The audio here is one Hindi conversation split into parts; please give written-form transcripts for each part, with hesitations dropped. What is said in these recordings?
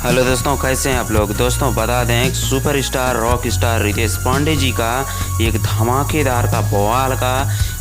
हेलो दोस्तों, कैसे हैं आप लोग। दोस्तों बता दें, एक superstar rock star Ritesh Pandey ji का एक धमाकेदार का बवाल का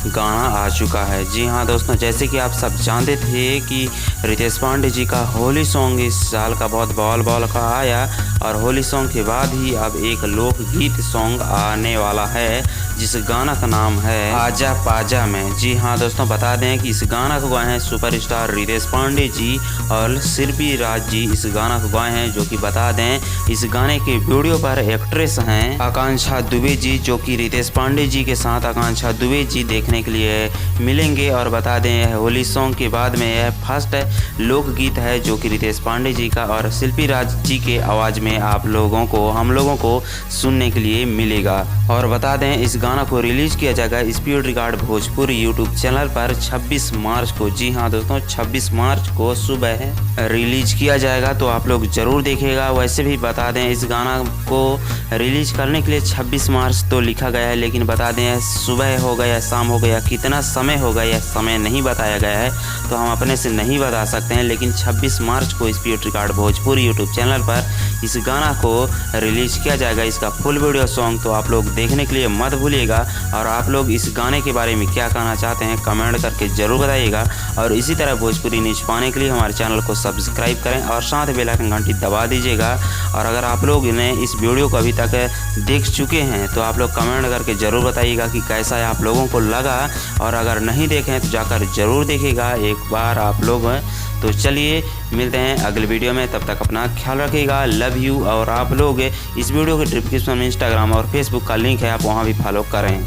गाना आ चुका है। जी हाँ दोस्तों, जैसे कि आप सब जानते थे कि रितेश पांडे जी का होली सॉन्ग इस साल का बहुत बवाल का आया, और होली सॉन्ग के बाद ही अब एक लोकगीत सॉन्ग आने वाला है जिस गाना का नाम है आजा पाजा में। जी हाँ दोस्तों, बता दें कि इस गाना को गाए हैं सुपरस्टार रितेश पांडे जी और शिल्पी राज जी इस गाना को गाए हैं। जो कि बता दें, इस गाने के वीडियो पर एक्ट्रेस हैं आकांक्षा दुबे जी, जो कि रितेश पांडे जी के साथ आकांक्षा दुबे जी देखने के लिए मिलेंगे। और बता दें, यह होली सॉन्ग के बाद में यह फर्स्ट लोकगीत है जो कि रितेश पांडे जी का और शिल्पी राज जी के आवाज़ में आप लोगों को हम लोगों को सुनने के लिए मिलेगा। और बता दें, इस गाना को रिलीज किया जाएगा speed record Bhojpuri YouTube channel पर 26 मार्च को। जी हाँ दोस्तों, 26 मार्च को सुबह रिलीज किया जाएगा, तो आप लोग जरूर देखिएगा। वैसे भी बता दें, इस गाना को रिलीज करने के लिए 26 मार्च तो लिखा गया है, लेकिन बता दें सुबह हो गया, शाम हो गया, कितना समय होगा यह समय नहीं बताया गया है, तो हम अपने से नहीं बता सकते हैं। लेकिन 26 मार्च को speed record Bhojpuri YouTube channel पर इस गाना को रिलीज किया जाएगा, इसका फुल वीडियो सॉन्ग। तो आप लोग देखने के लिए मत भूलिएगा। और आप लोग इस गाने के बारे में क्या कहना चाहते हैं कमेंट करके ज़रूर बताइएगा। और इसी तरह भोजपुरी न्यूज़ पाने के लिए हमारे चैनल को सब्सक्राइब करें और साथ बेल आइकन घंटी दबा दीजिएगा। और अगर आप लोग ने इस वीडियो को अभी तक देख चुके हैं तो आप लोग कमेंट करके ज़रूर बताइएगा कि कैसा आप लोगों को लगा। और अगर नहीं देखें तो जाकर ज़रूर देखिएगा एक बार आप लोग। तो चलिए मिलते हैं अगले वीडियो में, तब तक अपना ख्याल रखिएगा। Love you. और आप लोग इस वीडियो के डिस्क्रिप्शन में इंस्टाग्राम और फेसबुक का लिंक है, आप वहाँ भी फॉलो करें।